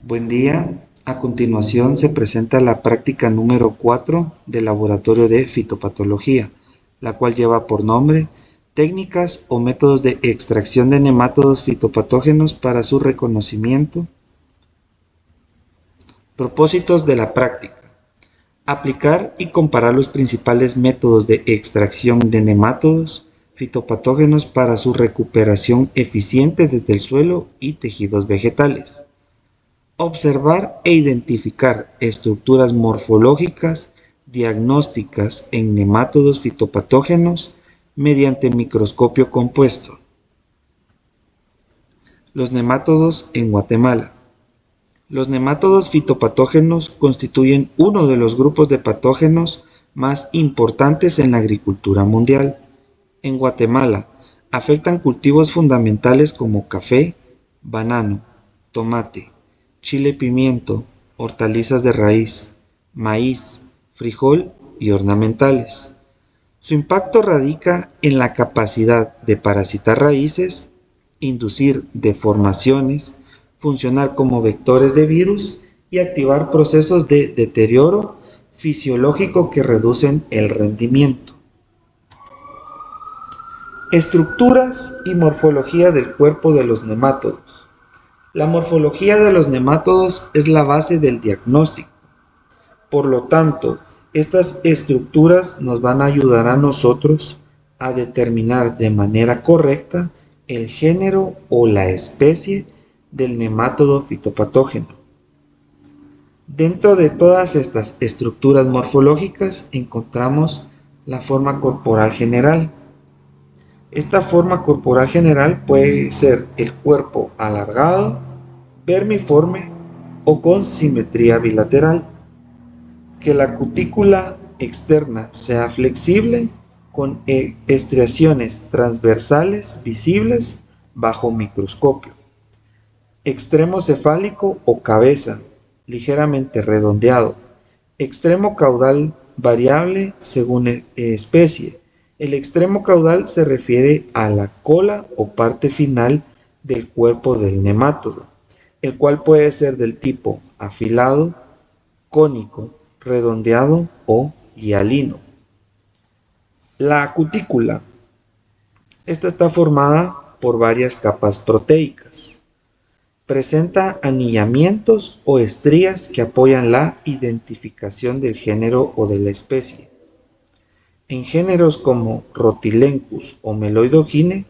Buen día. A continuación se presenta la práctica número 4 del Laboratorio de Fitopatología, la cual lleva por nombre Técnicas o métodos de extracción de nematodos fitopatógenos para su reconocimiento. Propósitos de la práctica. Aplicar y comparar los principales métodos de extracción de nematodos fitopatógenos para su recuperación eficiente desde el suelo y tejidos vegetales. Observar e identificar estructuras morfológicas diagnósticas en nemátodos fitopatógenos mediante microscopio compuesto. Los nemátodos en Guatemala. Los nemátodos fitopatógenos constituyen uno de los grupos de patógenos más importantes en la agricultura mundial. En Guatemala, afectan cultivos fundamentales como café, banano, tomate, chile pimiento, hortalizas de raíz, maíz, frijol y ornamentales. Su impacto radica en la capacidad de parasitar raíces, inducir deformaciones, funcionar como vectores de virus y activar procesos de deterioro fisiológico que reducen el rendimiento. Estructuras y morfología del cuerpo de los nemátodos. La morfología de los nemátodos es la base del diagnóstico. Por lo tanto, estas estructuras nos van a ayudar a nosotros a determinar de manera correcta el género o la especie del nemátodo fitopatógeno. Dentro de todas estas estructuras morfológicas encontramos la forma corporal general. Esta forma corporal general puede ser el cuerpo alargado, vermiforme o con simetría bilateral. Que la cutícula externa sea flexible con estriaciones transversales visibles bajo microscopio. Extremo cefálico o cabeza, ligeramente redondeado. Extremo caudal variable según especie. El extremo caudal se refiere a la cola o parte final del cuerpo del nemátodo, el cual puede ser del tipo afilado, cónico, redondeado o hialino. La cutícula. Esta está formada por varias capas proteicas. Presenta anillamientos o estrías que apoyan la identificación del género o de la especie. En géneros como Rhotilencus o Meloidogyne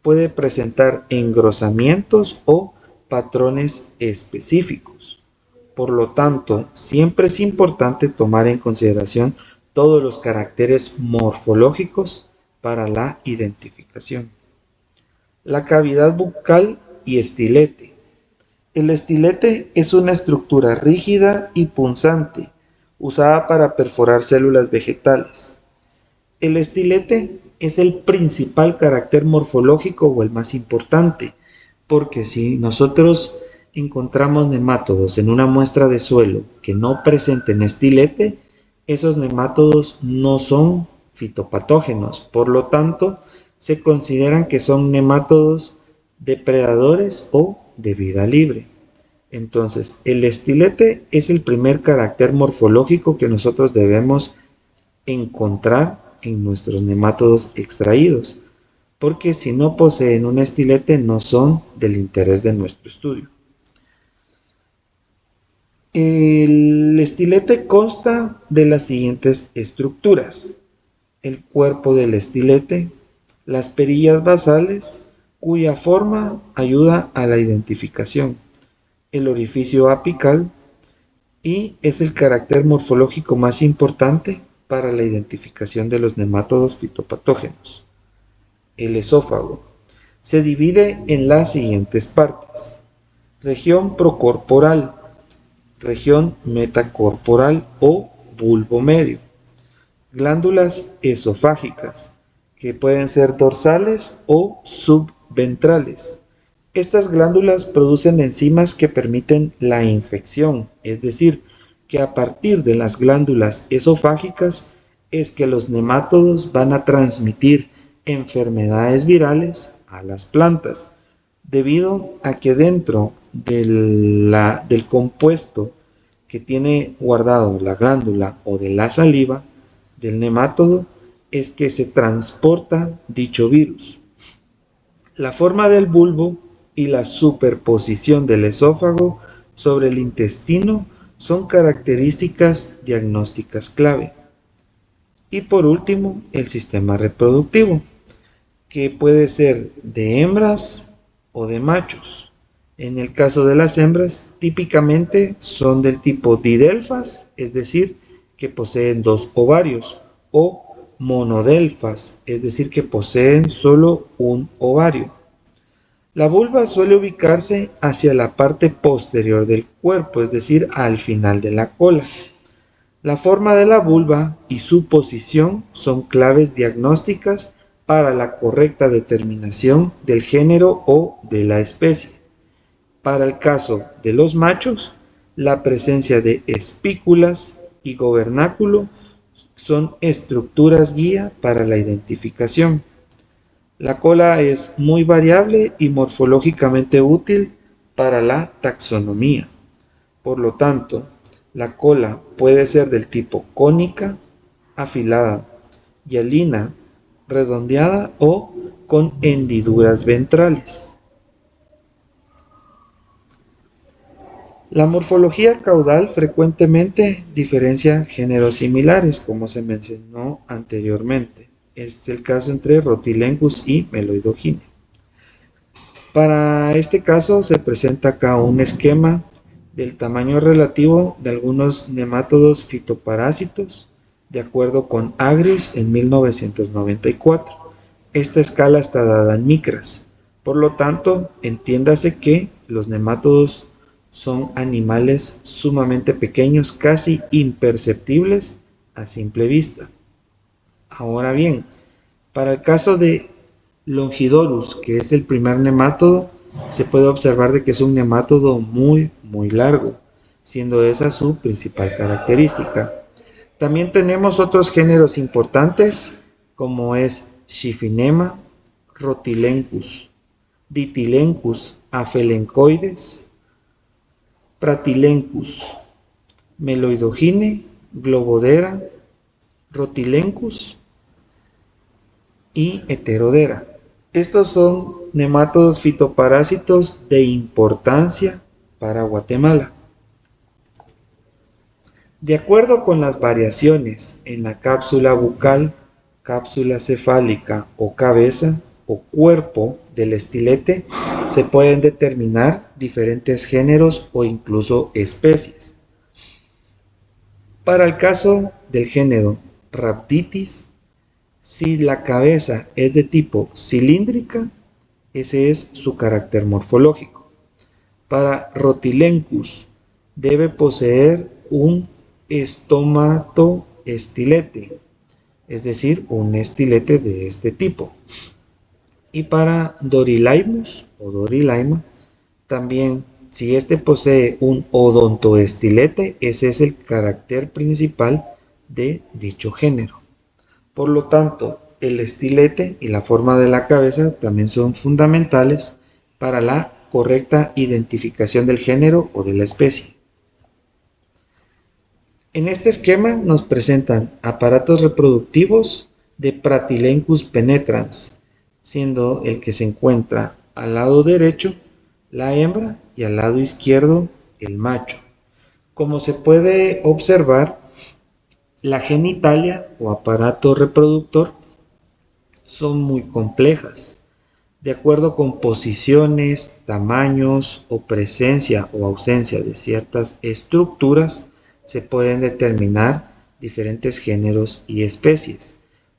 puede presentar engrosamientos o patrones específicos. Por lo tanto, siempre es importante tomar en consideración todos los caracteres morfológicos para la identificación. La cavidad bucal y estilete. El estilete es una estructura rígida y punzante usada para perforar células vegetales. El estilete es el principal carácter morfológico o el más importante, porque si nosotros encontramos nemátodos en una muestra de suelo que no presenten estilete, esos nemátodos no son fitopatógenos, por lo tanto, se consideran que son nemátodos depredadores o de vida libre. Entonces, el estilete es el primer carácter morfológico que nosotros debemos encontrar en nuestros nemátodos extraídos, porque si no poseen un estilete no son del interés de nuestro estudio. El estilete consta de las siguientes estructuras: el cuerpo del estilete, las perillas basales, cuya forma ayuda a la identificación, el orificio apical, y es el carácter morfológico más importante para la identificación de los nemátodos fitopatógenos. El esófago se divide en las siguientes partes: región procorporal, región metacorporal o bulbo medio, glándulas esofágicas, que pueden ser dorsales o subventrales. Estas glándulas producen enzimas que permiten la infección, es decir, que a partir de las glándulas esofágicas es que los nemátodos van a transmitir enfermedades virales a las plantas, debido a que dentro del compuesto que tiene guardado la glándula o de la saliva del nemátodo es que se transporta dicho virus. La forma del bulbo y la superposición del esófago sobre el intestino son características diagnósticas clave. Y por último, el sistema reproductivo, que puede ser de hembras o de machos. En el caso de las hembras, típicamente son del tipo didelfas, es decir, que poseen 2 ovarios, o monodelfas, es decir, que poseen solo un ovario. La vulva suele ubicarse hacia la parte posterior del cuerpo, es decir, al final de la cola. La forma de la vulva y su posición son claves diagnósticas para la correcta determinación del género o de la especie. Para el caso de los machos, la presencia de espículas y gobernáculo son estructuras guía para la identificación. La cola es muy variable y morfológicamente útil para la taxonomía. Por lo tanto, la cola puede ser del tipo cónica, afilada, hialina, redondeada o con hendiduras ventrales. La morfología caudal frecuentemente diferencia géneros similares, como se mencionó anteriormente. Es el caso entre Rhotilenchus y Meloidogyne. Para este caso se presenta acá un esquema del tamaño relativo de algunos nemátodos fitoparásitos, de acuerdo con Agrius en 1994. Esta escala está dada en micras, por lo tanto, entiéndase que los nemátodos son animales sumamente pequeños, casi imperceptibles a simple vista. Ahora bien, para el caso de Longidorus, que es el primer nemátodo, se puede observar de que es un nemátodo muy largo, siendo esa su principal característica. También tenemos otros géneros importantes, como es Schiffinema, Rhotilenchus, Ditilencus afelencoides, Pratylencus, Meloidogyne, Globodera, Rhotilencus y Heterodera. Estos son nemátodos fitoparásitos de importancia para Guatemala. De acuerdo con las variaciones en la cápsula bucal, cápsula cefálica o cabeza o cuerpo del estilete, se pueden determinar diferentes géneros o incluso especies. Para el caso del género Rhabditis, si la cabeza es de tipo cilíndrica, ese es su carácter morfológico. Para Rhotilencus, debe poseer un estomatoestilete, es decir, un estilete de este tipo. Y para Dorylaemus o Dorylaema, también si este posee un odontoestilete, ese es el carácter principal de dicho género. Por lo tanto, el estilete y la forma de la cabeza también son fundamentales para la correcta identificación del género o de la especie. En este esquema nos presentan aparatos reproductivos de Pratylencus penetrans, siendo el que se encuentra al lado derecho la hembra y al lado izquierdo el macho. Como se puede observar, la genitalia o aparato reproductor son muy complejas. De acuerdo con posiciones, tamaños o presencia o ausencia de ciertas estructuras, se pueden determinar diferentes géneros y especies.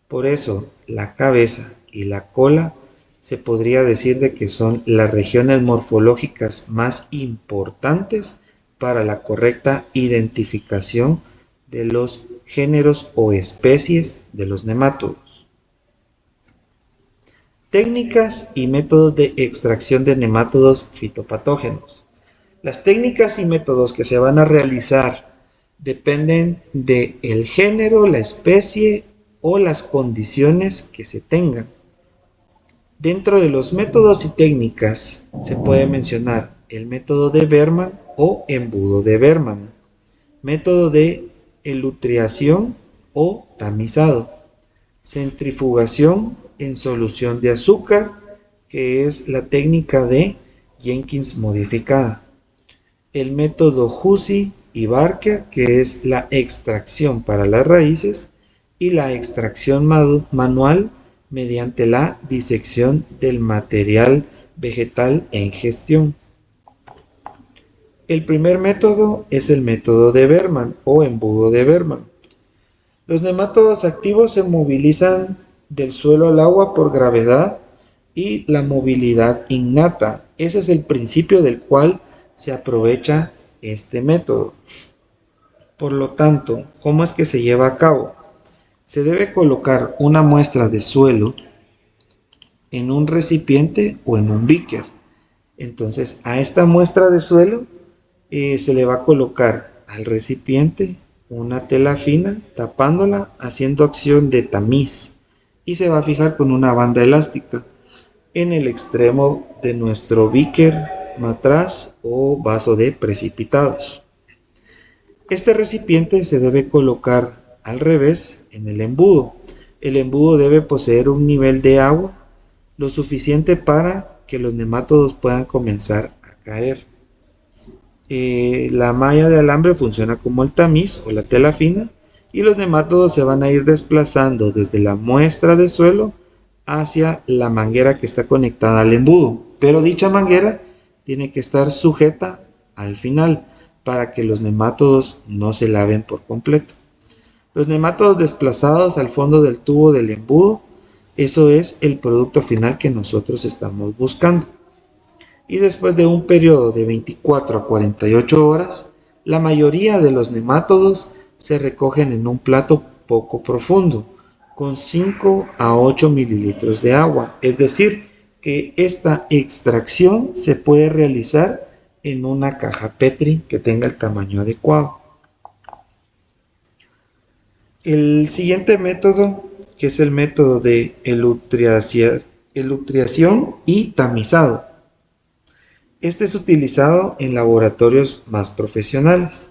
Por eso, la cabeza y la cola se podría decir de que son las regiones morfológicas más importantes para la correcta identificación de los géneros o especies de los nemátodos. Técnicas y métodos de extracción de nemátodos fitopatógenos. Las técnicas y métodos que se van a realizar dependen del género, la especie o las condiciones que se tengan. Dentro de los métodos y técnicas se puede mencionar el método de Berman o embudo de Berman, método de elutriación o tamizado, centrifugación en solución de azúcar, que es la técnica de Jenkins modificada, el método Hussey y Barker, que es la extracción para las raíces, y la extracción manual mediante la disección del material vegetal en gestión. El primer método es el método de Berman o embudo de Berman. Los nemátodos activos se movilizan del suelo al agua por gravedad y la movilidad innata. Ese es el principio del cual se aprovecha este método. Por lo tanto, ¿cómo es que se lleva a cabo? Se debe colocar una muestra de suelo en un recipiente o en un beaker. Entonces, a esta muestra de suelo se le va a colocar al recipiente una tela fina tapándola, haciendo acción de tamiz, y se va a fijar con una banda elástica en el extremo de nuestro beaker, matraz o vaso de precipitados. Este recipiente se debe colocar al revés en el embudo. El embudo debe poseer un nivel de agua lo suficiente para que los nemátodos puedan comenzar a caer. La malla de alambre funciona como el tamiz o la tela fina, y los nemátodos se van a ir desplazando desde la muestra de suelo hacia la manguera que está conectada al embudo, pero dicha manguera tiene que estar sujeta al final para que los nemátodos no se laven por completo. Los nemátodos desplazados al fondo del tubo del embudo, eso es el producto final que nosotros estamos buscando. Y después de un periodo de 24 a 48 horas, la mayoría de los nemátodos se recogen en un plato poco profundo, con 5 a 8 mililitros de agua. Es decir, que esta extracción se puede realizar en una caja Petri que tenga el tamaño adecuado. El siguiente método, que es el método de elutriación y tamizado. Este es utilizado en laboratorios más profesionales,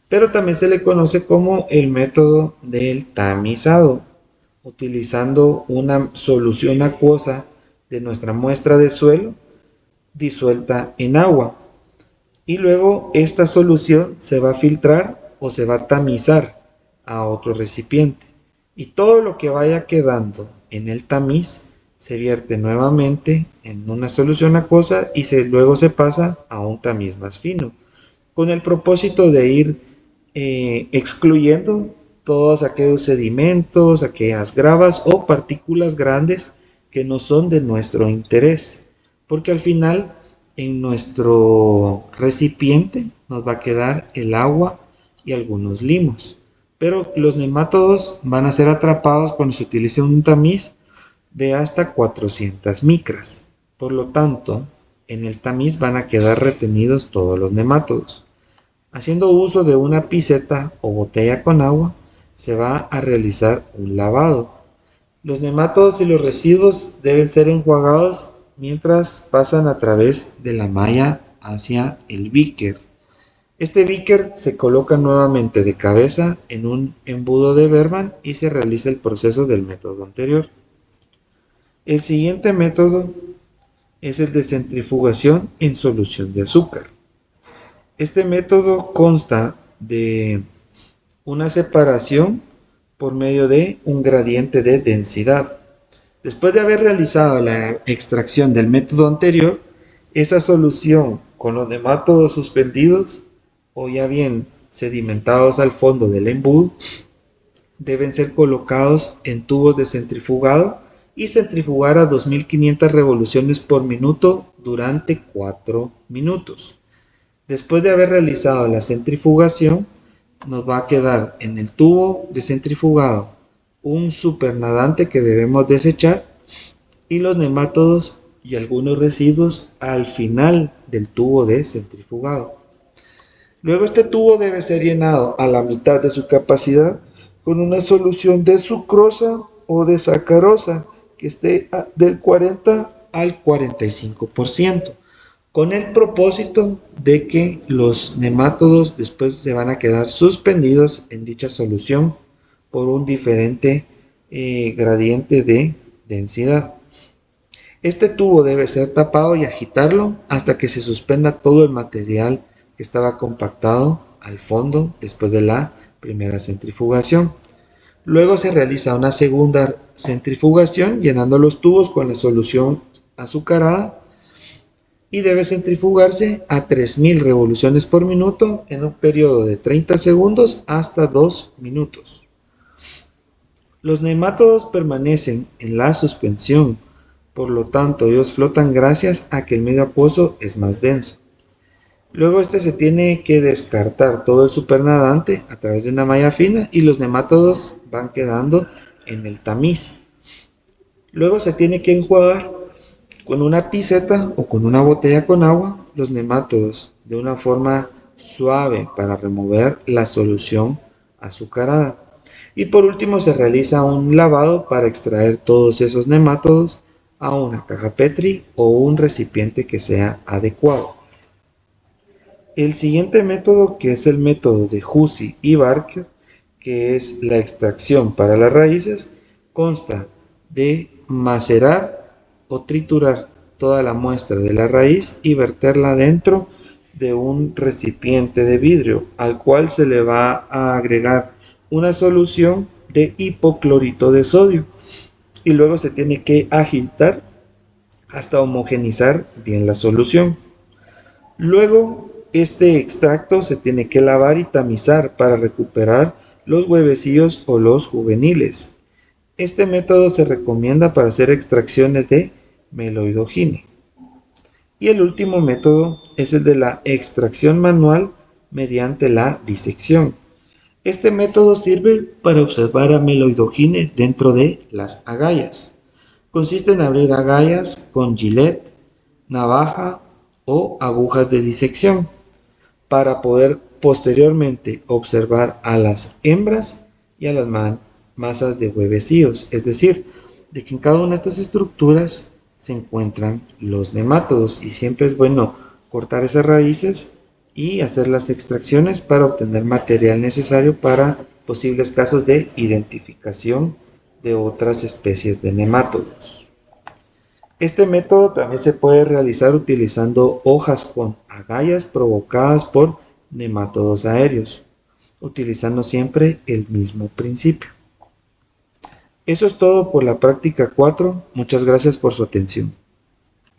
pero también se le conoce como el método del tamizado, utilizando una solución acuosa de nuestra muestra de suelo disuelta en agua, y luego esta solución se va a filtrar o se va a tamizar a otro recipiente, y todo lo que vaya quedando en el tamiz se vierte nuevamente en una solución acuosa y luego se pasa a un tamiz más fino, con el propósito de ir excluyendo todos aquellos sedimentos, aquellas gravas o partículas grandes que no son de nuestro interés, porque al final en nuestro recipiente nos va a quedar el agua y algunos limos, pero los nemátodos van a ser atrapados cuando se utilice un tamiz de hasta 400 micras. Por lo tanto, en el tamiz van a quedar retenidos todos los nemátodos. Haciendo uso de una piseta o botella con agua, se va a realizar un lavado. Los nemátodos y los residuos deben ser enjuagados mientras pasan a través de la malla hacia el beaker. Este beaker se coloca nuevamente de cabeza en un embudo de Berman y se realiza el proceso del método anterior. El siguiente método es el de centrifugación en solución de azúcar. Este método consta de una separación por medio de un gradiente de densidad. Después de haber realizado la extracción del método anterior, esa solución con los nemátodos suspendidos o ya bien sedimentados al fondo del embudo deben ser colocados en tubos de centrifugado y centrifugar a 2500 revoluciones por minuto durante 4 minutos. Después de haber realizado la centrifugación, nos va a quedar en el tubo de centrifugado un supernadante que debemos desechar y los nemátodos y algunos residuos al final del tubo de centrifugado. Luego este tubo debe ser llenado a la mitad de su capacidad con una solución de sucrosa o de sacarosa que esté del 40 al 45%, con el propósito de que los nemátodos después se van a quedar suspendidos en dicha solución por un diferente gradiente de densidad. Este tubo debe ser tapado y agitarlo hasta que se suspenda todo el material que estaba compactado al fondo después de la primera centrifugación. Luego se realiza una segunda centrifugación llenando los tubos con la solución azucarada y debe centrifugarse a 3000 revoluciones por minuto en un periodo de 30 segundos hasta 2 minutos. Los nemátodos permanecen en la suspensión, por lo tanto ellos flotan gracias a que el medio acuoso es más denso. Luego se tiene que descartar todo el supernadante a través de una malla fina y los nemátodos van quedando en el tamiz. Luego se tiene que enjuagar con una piseta o con una botella con agua los nemátodos de una forma suave para remover la solución azucarada. Y por último se realiza un lavado para extraer todos esos nemátodos a una caja Petri o un recipiente que sea adecuado. El siguiente método, que es el método de Hussey y Barker, que es la extracción para las raíces, consta de macerar o triturar toda la muestra de la raíz y verterla dentro de un recipiente de vidrio al cual se le va a agregar una solución de hipoclorito de sodio y luego se tiene que agitar hasta homogenizar bien la solución. Luego este extracto se tiene que lavar y tamizar para recuperar los huevecillos o los juveniles. Este método se recomienda para hacer extracciones de meloidogine. Y el último método es el de la extracción manual mediante la disección. Este método sirve para observar a meloidogine dentro de las agallas. Consiste en abrir agallas con gilet, navaja o agujas de disección para poder posteriormente observar a las hembras y a las masas de huevecillos, es decir, de que en cada una de estas estructuras se encuentran los nemátodos y siempre es bueno cortar esas raíces y hacer las extracciones para obtener material necesario para posibles casos de identificación de otras especies de nemátodos. Este método también se puede realizar utilizando hojas con agallas provocadas por nemátodos aéreos, utilizando siempre el mismo principio. Eso es todo por la práctica 4. Muchas gracias por su atención.